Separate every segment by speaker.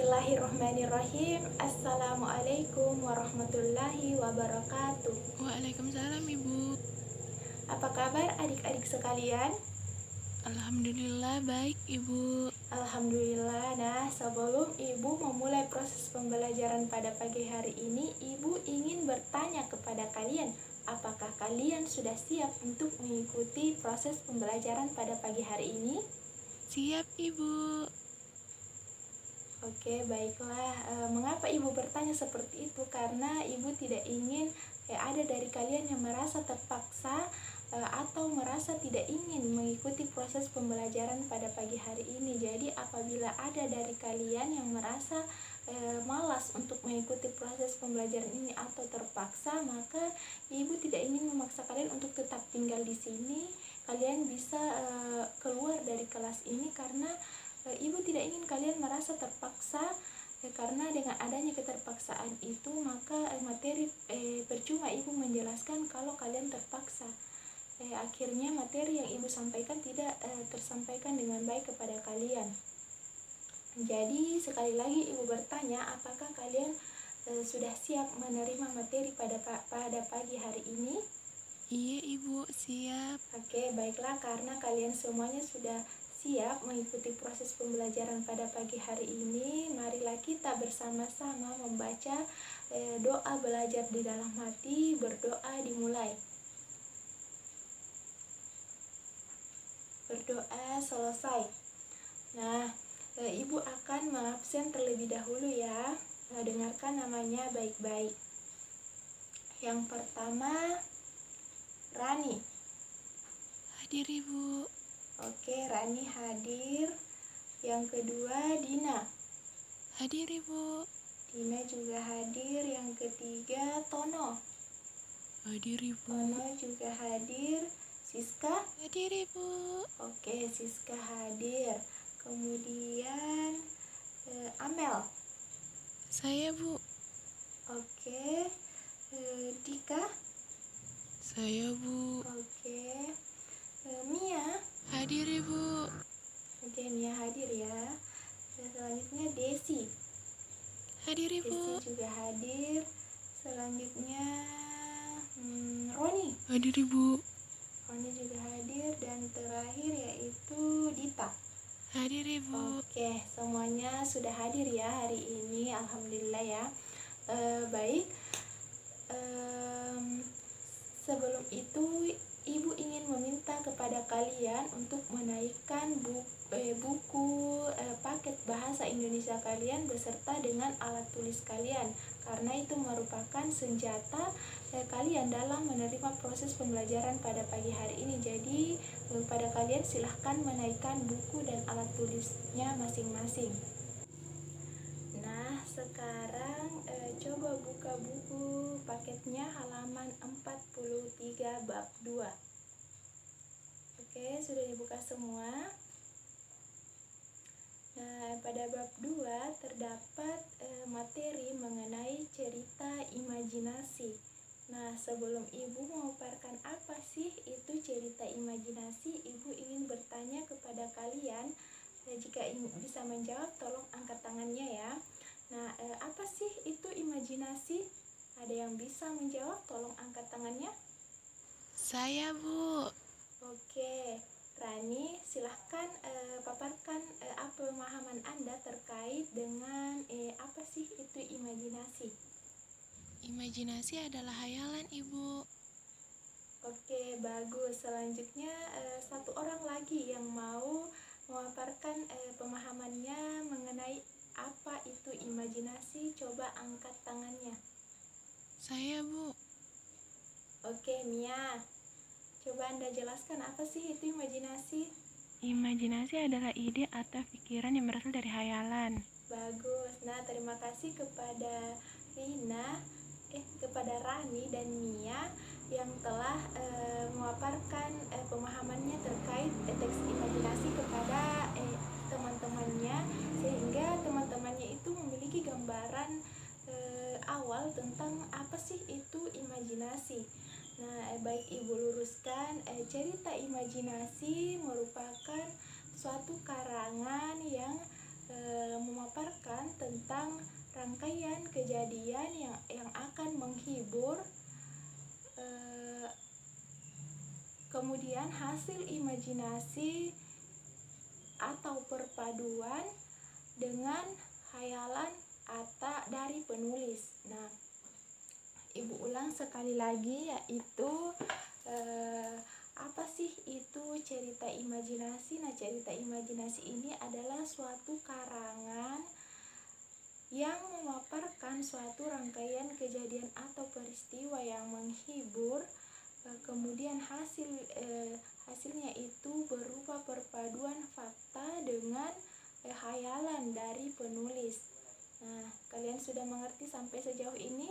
Speaker 1: Bismillahirrahmanirrahim. Assalamualaikum warahmatullahi wabarakatuh.
Speaker 2: Waalaikumsalam Ibu.
Speaker 1: Apa kabar adik-adik sekalian?
Speaker 2: Alhamdulillah baik Ibu.
Speaker 1: Alhamdulillah. Nah, sebelum Ibu memulai proses pembelajaran pada pagi hari ini, Ibu ingin bertanya kepada kalian, apakah kalian sudah siap untuk mengikuti proses pembelajaran pada pagi hari ini?
Speaker 2: Siap Ibu.
Speaker 1: Oke, baiklah. Mengapa Ibu bertanya seperti itu? Karena Ibu tidak ingin ada dari kalian yang merasa terpaksa atau merasa tidak ingin mengikuti proses pembelajaran pada pagi hari ini. Jadi, apabila ada dari kalian yang merasa malas untuk mengikuti proses pembelajaran ini atau terpaksa, maka Ibu tidak ingin memaksa kalian untuk tetap tinggal di sini. Kalian bisa keluar dari kelas ini karena Ibu tidak ingin kalian merasa terpaksa, karena dengan adanya keterpaksaan itu maka materi percuma Ibu menjelaskan kalau kalian terpaksa. Akhirnya materi yang Ibu sampaikan tidak tersampaikan dengan baik kepada kalian. Jadi sekali lagi Ibu bertanya, apakah kalian sudah siap menerima materi pada pagi hari ini?
Speaker 2: Iya Ibu, siap.
Speaker 1: Oke, baiklah, karena kalian semuanya sudah siap mengikuti proses pembelajaran pada pagi hari ini, marilah kita bersama-sama membaca doa belajar di dalam hati. Berdoa dimulai. Berdoa selesai. Nah, Ibu akan mengabsen terlebih dahulu ya. Dengarkan namanya baik-baik. Yang pertama, Rani.
Speaker 2: Hadir Ibu.
Speaker 1: Oke, Rani hadir. Yang kedua, Dina.
Speaker 2: Hadir Ibu.
Speaker 1: Dina juga hadir. Yang ketiga, Tono.
Speaker 2: Hadir Ibu.
Speaker 1: Tono juga hadir. Siska.
Speaker 2: Hadir Ibu.
Speaker 1: Oke, Siska hadir. Kemudian Amel.
Speaker 2: Saya Bu.
Speaker 1: Oke, Dika.
Speaker 2: Saya Bu.
Speaker 1: Oke, Mia.
Speaker 2: Hadir Ibu.
Speaker 1: Oke, Mia hadir ya. Selanjutnya Desi.
Speaker 2: Hadir Ibu.
Speaker 1: Desi juga hadir. Selanjutnya Roni.
Speaker 2: Hadir Ibu.
Speaker 1: Roni juga hadir. Dan terakhir yaitu Dita.
Speaker 2: Hadir Ibu.
Speaker 1: Oke, semuanya sudah hadir ya hari ini. Alhamdulillah ya. Baik. Sebelum itu Ibu ingin meminta kepada kalian untuk menaikkan buku paket bahasa Indonesia kalian beserta dengan alat tulis kalian, karena itu merupakan senjata kalian dalam menerima proses pembelajaran pada pagi hari ini. Jadi pada kalian silahkan menaikkan buku dan alat tulisnya masing-masing. Nah, sekarang coba buka buku paketnya halaman 43 bab 2. Oke, sudah dibuka semua. Nah, pada bab 2 terdapat materi mengenai cerita imajinasi. Nah, sebelum Ibu memaparkan apa sih itu cerita imajinasi, Ibu ingin bertanya kepada kalian. Jika bisa menjawab, tolong angkat tangannya ya. Nah, apa sih itu imajinasi? Ada yang bisa menjawab? Tolong angkat tangannya.
Speaker 2: Saya Bu.
Speaker 1: Oke, Rani, silahkan paparkan apa pemahaman Anda terkait dengan apa sih itu imajinasi?
Speaker 2: Imajinasi adalah hayalan Ibu.
Speaker 1: Oke, bagus. Selanjutnya satu orang lagi yang mau memaparkan pemahamannya mengenai apa itu imajinasi, coba angkat tangannya.
Speaker 2: Saya Bu.
Speaker 1: Oke, Mia, coba Anda jelaskan apa sih itu imajinasi?
Speaker 2: Imajinasi adalah ide atau pikiran yang berasal dari hayalan.
Speaker 1: Bagus. Nah, terima kasih kepada kepada Rani dan Mia yang telah memaparkan pemahamannya terkait teks imajinasi kepada teman-temannya, sehingga teman-temannya itu memiliki gambaran awal tentang apa sih itu imajinasi. Nah, baik Ibu luruskan, cerita imajinasi merupakan suatu karangan yang memaparkan tentang rangkaian kejadian yang akan menghibur, kemudian hasil imajinasi atau perpaduan dengan hayalan atau dari penulis. Nah, Ibu ulang sekali lagi, yaitu apa sih itu cerita imajinasi? Nah, cerita imajinasi ini adalah suatu karangan yang memaparkan suatu rangkaian kejadian atau peristiwa yang menghibur, kemudian hasilnya itu berupa perpaduan fakta dengan hayalan dari penulis. Nah, kalian sudah mengerti sampai sejauh ini?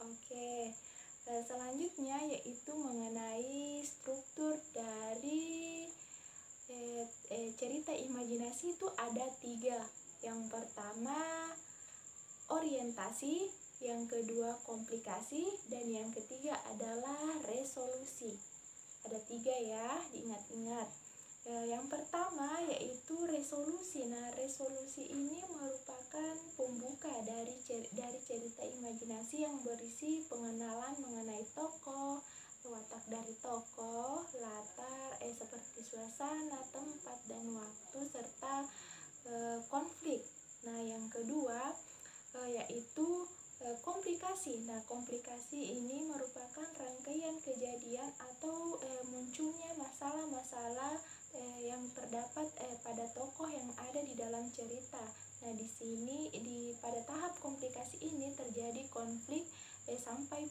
Speaker 1: Oke. Selanjutnya yaitu mengenai struktur dari cerita imajinasi itu ada 3. Yang pertama orientasi, yang kedua komplikasi, dan yang ketiga adalah resolusi. Ada 3 ya, diingat-ingat. Yang pertama yaitu resolusi. Nah, resolusi ini merupakan pembuka dari cerita imajinasi yang berisi pengenalan mengenai tokoh, watak dari tokoh, latar seperti suasana, tempat, dan waktu, serta konflik. Nah, yang kedua yaitu komplikasi. Nah, komplikasi ini merupakan rangkaian kejadian atau munculnya masalah-masalah yang terdapat pada tokoh yang ada di dalam cerita. Nah, di sini pada tahap komplikasi ini terjadi konflik sampai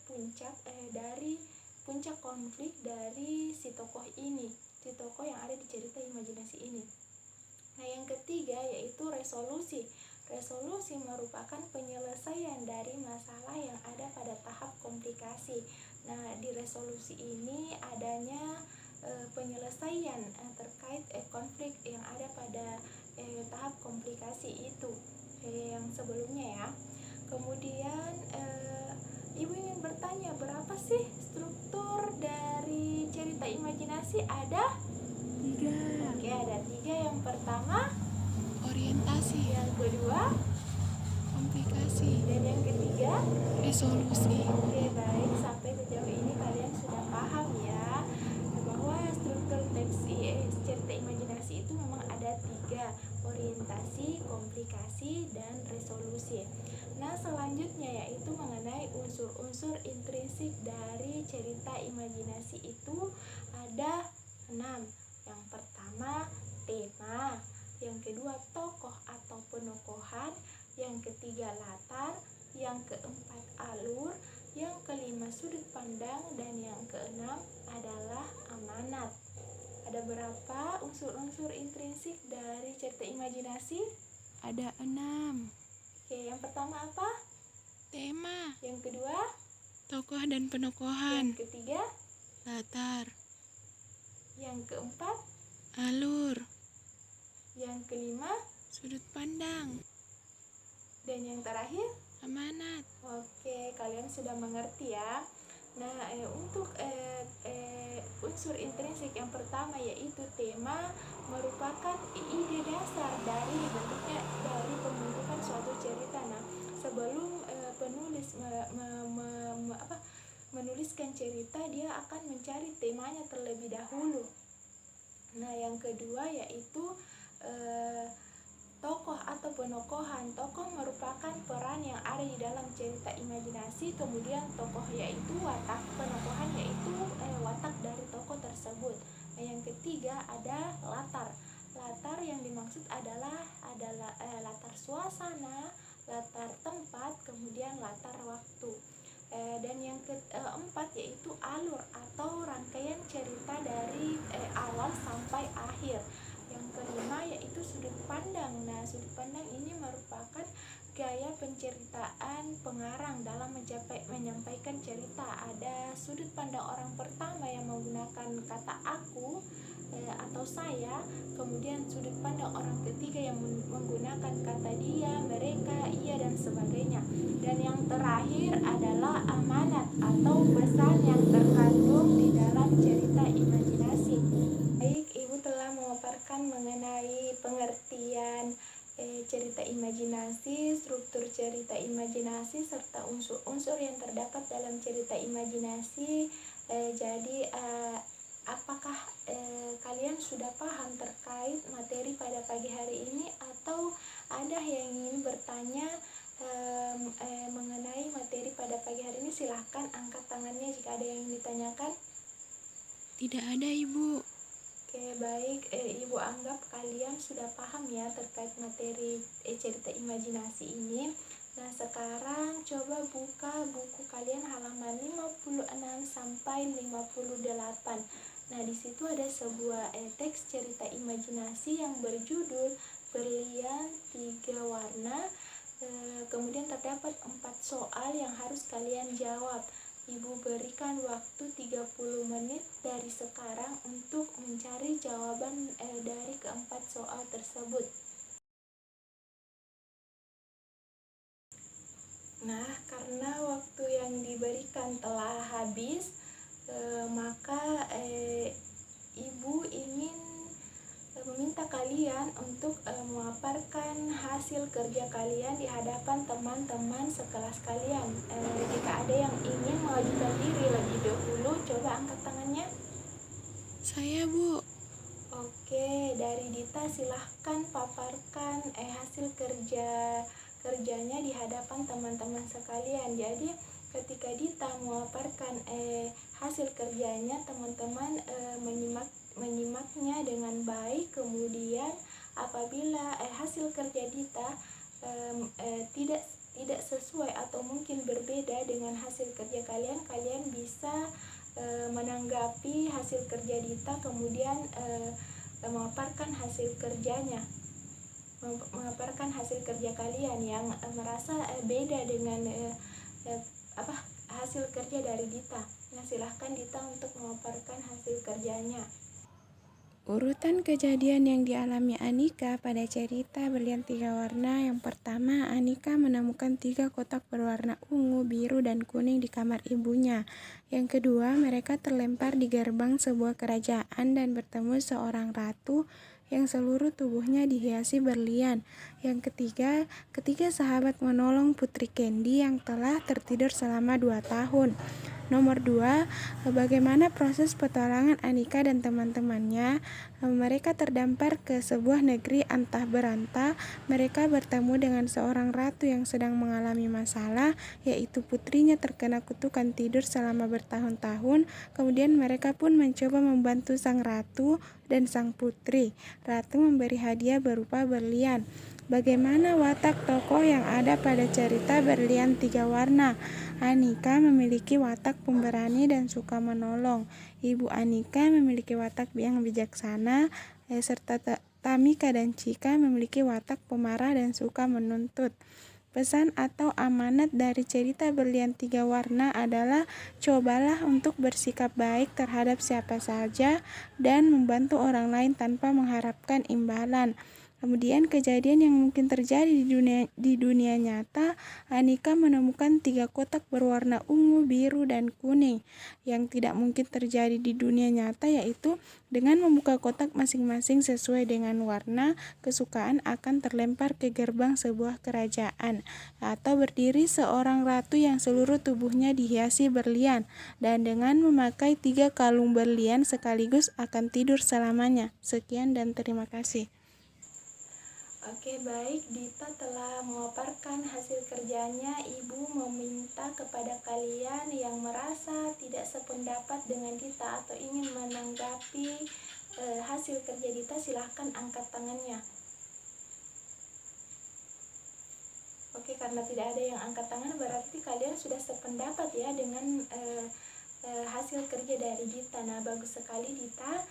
Speaker 1: dari puncak konflik dari si tokoh ini, si tokoh yang ada di cerita imajinasi ini. Nah, yang ketiga yaitu resolusi. Resolusi merupakan penyelesaian dari masalah yang ada pada tahap komplikasi. Nah, di resolusi ini adanya penyelesaian terkait konflik yang ada pada tahap komplikasi itu yang sebelumnya ya. Kemudian Ibu ingin bertanya, berapa sih struktur dari cerita imajinasi? Ada
Speaker 2: 3.
Speaker 1: Oke, ada 3. Yang pertama
Speaker 2: Orientasi,
Speaker 1: yang kedua,
Speaker 2: komplikasi,
Speaker 1: dan yang ketiga
Speaker 2: resolusi.
Speaker 1: Oke, baik, sampai sejauh ini kalian sudah paham ya bahwa struktur teks cerita imajinasi itu memang ada 3: orientasi, komplikasi, dan resolusi. Nah, selanjutnya yaitu mengenai unsur-unsur intrinsik dari cerita imajinasi itu ada 6. Yang pertama tema, yang kedua tokoh atau penokohan, yang ketiga latar, yang keempat alur, yang kelima sudut pandang, dan yang keenam adalah amanat. Ada berapa unsur-unsur intrinsik dari cerita imajinasi?
Speaker 2: Ada 6.
Speaker 1: Oke, yang pertama apa?
Speaker 2: Tema,
Speaker 1: Yang kedua?
Speaker 2: tokoh dan penokohan,
Speaker 1: Yang ketiga?
Speaker 2: latar,
Speaker 1: Yang keempat?
Speaker 2: alur,
Speaker 1: Yang kelima?
Speaker 2: sudut pandang,
Speaker 1: Dan yang terakhir?
Speaker 2: amanat.
Speaker 1: Oke, kalian sudah mengerti ya. Nah, untuk unsur intrinsik yang pertama yaitu tema merupakan ide dasar dari pembentukan suatu cerita. Nah, sebelum penulis menuliskan cerita, dia akan mencari temanya terlebih dahulu. Nah, yang kedua yaitu tokoh atau penokohan. Tokoh merupakan peran yang ada di dalam cerita imajinasi, kemudian tokoh yaitu watak, penokohan yaitu watak dari tokoh tersebut. Nah, yang ketiga ada latar. Latar yang dimaksud adalah latar suasana, latar tempat, kemudian latar waktu. Dan yang keempat yaitu alur atau rangkaian cerita dari awal sampai akhir. Yang kelima yaitu sudut pandang. Nah, sudut pandang ini merupakan gaya penceritaan pengarang dalam menyampaikan cerita. Ada sudut pandang orang pertama yang menggunakan kata aku atau saya, kemudian sudut pandang orang ketiga yang menggunakan kata dia, mereka, ia, dan sebagainya. Dan yang terakhir adalah amanat atau pesan yang terkandung di dalam cerita imajinasi. Baik, Ibu telah memaparkan mengenai pengertian cerita imajinasi, struktur cerita imajinasi, serta unsur-unsur yang terdapat dalam cerita imajinasi. Jadi apakah kalian sudah paham terkait materi pada pagi hari ini, atau ada yang ingin bertanya mengenai materi pada pagi hari ini? Silahkan angkat tangannya jika ada yang ingin ditanyakan.
Speaker 2: Tidak ada, Ibu.
Speaker 1: Oke, baik. Ibu anggap kalian sudah paham ya terkait materi cerita imajinasi ini. Nah, sekarang coba buka buku kalian halaman 56 sampai 58. Nah, di situ ada sebuah teks cerita imajinasi yang berjudul Berlian Tiga Warna. Kemudian terdapat 4 soal yang harus kalian jawab. Ibu berikan waktu 30 menit dari sekarang untuk mencari jawaban dari keempat soal tersebut. Nah, karena waktu yang diberikan telah habis, maka Ibu ingin meminta kalian untuk memaparkan hasil kerja kalian di hadapan teman-teman sekelas kalian. Jika ada yang ingin mengajukan diri lebih dahulu, coba angkat tangannya.
Speaker 2: Saya, Bu.
Speaker 1: Oke, dari Dita silahkan paparkan hasil kerjanya di hadapan teman-teman sekalian. Jadi ketika Dita memaparkan hasil kerjanya, teman-teman menyimaknya dengan baik. Kemudian apabila hasil kerja Dita tidak sesuai atau mungkin berbeda dengan hasil kerja kalian, kalian bisa menanggapi hasil kerja Dita, kemudian memaparkan hasil kerja kalian yang merasa beda dengan hasil kerja dari Dita. Nah, silahkan Dita untuk memaparkan hasil kerjanya.
Speaker 2: Urutan kejadian yang dialami Anika pada cerita Berlian Tiga Warna. Yang pertama, Anika menemukan 3 kotak berwarna ungu, biru, dan kuning di kamar ibunya. Yang kedua, mereka terlempar di gerbang sebuah kerajaan dan bertemu seorang ratu yang seluruh tubuhnya dihiasi berlian. Yang ketiga, ketiga sahabat menolong Putri Candy yang telah tertidur selama 2 tahun. Nomor 2, bagaimana proses petualangan Anika dan teman-temannya. Mereka terdampar ke sebuah negeri antah berantah. Mereka bertemu dengan seorang ratu yang sedang mengalami masalah, yaitu putrinya terkena kutukan tidur selama bertahun-tahun. Kemudian mereka pun mencoba membantu sang ratu dan sang putri. Ratu memberi hadiah berupa berlian. Bagaimana watak tokoh yang ada pada cerita Berlian Tiga Warna? Anika memiliki watak pemberani dan suka menolong. Ibu Anika memiliki watak yang bijaksana, serta Tamika dan Chika memiliki watak pemarah dan suka menuntut. Pesan atau amanat dari cerita Berlian Tiga Warna adalah cobalah untuk bersikap baik terhadap siapa saja dan membantu orang lain tanpa mengharapkan imbalan. Kemudian kejadian yang mungkin terjadi di dunia nyata, Anika menemukan 3 kotak berwarna ungu, biru, dan kuning. Yang tidak mungkin terjadi di dunia nyata yaitu dengan membuka kotak masing-masing sesuai dengan warna kesukaan akan terlempar ke gerbang sebuah kerajaan, atau berdiri seorang ratu yang seluruh tubuhnya dihiasi berlian, dan dengan memakai 3 kalung berlian sekaligus akan tidur selamanya. Sekian dan terima kasih.
Speaker 1: Oke, baik. Dita telah memaparkan hasil kerjanya. Ibu meminta kepada kalian yang merasa tidak sependapat dengan Dita atau ingin menanggapi hasil kerja Dita, silahkan angkat tangannya. Oke, karena tidak ada yang angkat tangan, berarti kalian sudah sependapat ya dengan hasil kerja dari Dita. Nah, bagus sekali Dita.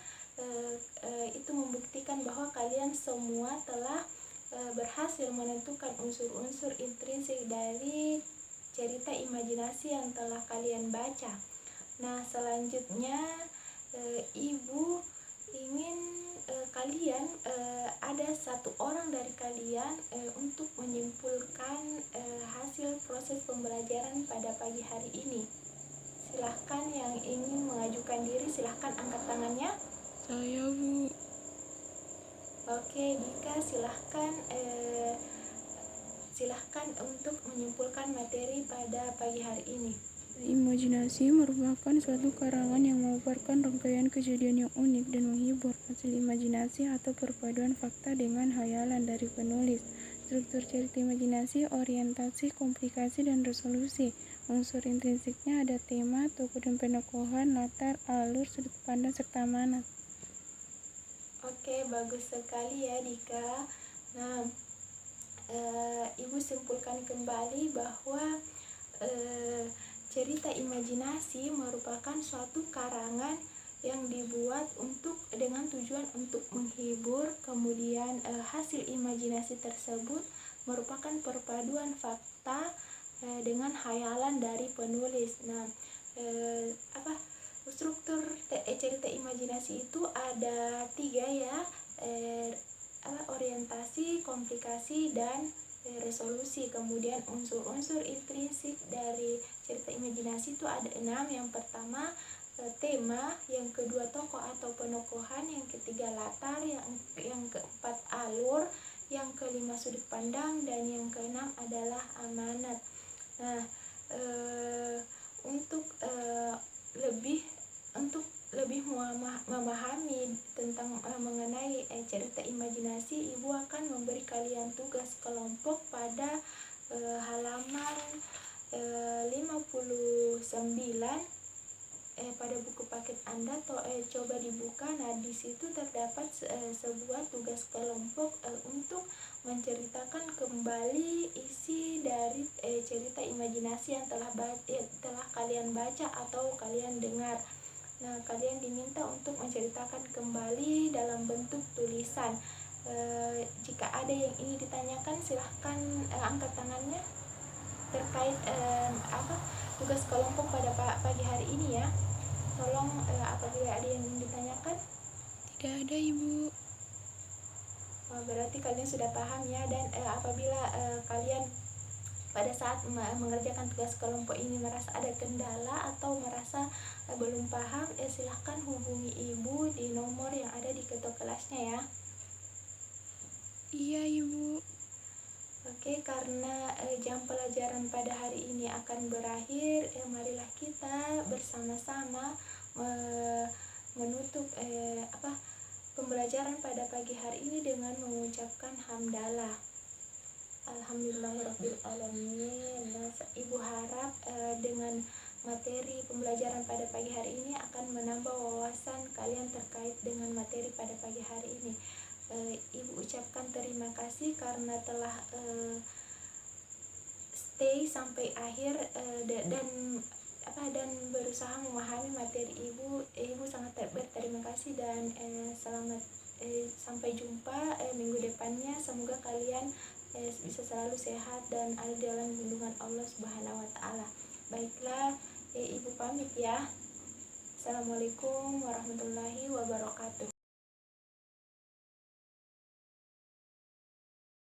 Speaker 1: Itu membuktikan bahwa kalian semua telah berhasil menentukan unsur-unsur intrinsik dari cerita imajinasi yang telah kalian baca. Nah, selanjutnya Ibu ingin kalian ada satu orang dari kalian untuk menyimpulkan hasil proses pembelajaran pada pagi hari ini. Silahkan yang ingin mengajukan diri, silahkan angkat tangannya.
Speaker 2: Saya, Bu.
Speaker 1: Oke, Dika, silahkan untuk menyimpulkan materi pada pagi hari ini.
Speaker 2: Imajinasi merupakan suatu karangan yang mengumpulkan rangkaian kejadian yang unik dan menghibur. Hasil imajinasi atau perpaduan fakta dengan khayalan dari penulis. Struktur cerita imajinasi, orientasi, komplikasi, dan resolusi. Unsur intrinsiknya ada tema, tokoh dan penokohan, latar, alur, sudut pandang, serta makna.
Speaker 1: Oke, bagus sekali ya, Dika. Nah, Ibu simpulkan kembali bahwa cerita imajinasi merupakan suatu karangan yang dibuat dengan tujuan untuk menghibur. Kemudian hasil imajinasi tersebut merupakan perpaduan fakta dengan khayalan dari penulis. Nah, struktur cerita imajinasi itu ada 3 ya, orientasi, komplikasi, dan resolusi. Kemudian unsur-unsur intrinsik dari cerita imajinasi itu ada 6. Yang pertama tema, yang kedua tokoh atau penokohan, yang ketiga latar, yang keempat alur, yang kelima sudut pandang, dan yang keenam adalah amanat. Nah, untuk lebih memahami tentang mengenai cerita imajinasi, Ibu akan memberi kalian tugas kelompok pada halaman 59 pada buku paket Anda. Coba dibuka. Nah, di situ terdapat sebuah tugas kelompok untuk menceritakan kembali isi dari cerita imajinasi yang telah kalian baca atau kalian dengar. Nah, kalian diminta untuk menceritakan kembali dalam bentuk tulisan. Jika ada yang ingin ditanyakan, silahkan angkat tangannya terkait tugas kelompok pada pagi hari ini ya. Tolong apabila ada yang ingin ditanyakan.
Speaker 2: Tidak ada, Ibu.
Speaker 1: Berarti kalian sudah paham ya. Dan apabila kalian pada saat mengerjakan tugas kelompok ini merasa ada kendala atau merasa belum paham, silahkan hubungi Ibu di nomor yang ada di ketua kelasnya ya.
Speaker 2: Iya, Ibu.
Speaker 1: Oke, karena jam pelajaran pada hari ini akan berakhir, marilah kita bersama-sama menutup pembelajaran pada pagi hari ini dengan mengucapkan hamdalah. Alhamdulillahirrabbilalamin. Nah, Ibu harap dengan materi pembelajaran pada pagi hari ini akan menambah wawasan kalian terkait dengan materi pada pagi hari ini. Ibu ucapkan terima kasih karena telah stay sampai akhir dan berusaha memahami materi Ibu. Ibu sangat berterima kasih dan selamat sampai jumpa minggu depannya. Semoga kalian bisa selalu sehat dan ada dalam lindungan Allah Subhanahu wa Ta'ala. Baiklah, Ibu pamit ya. Assalamualaikum warahmatullahi wabarakatuh.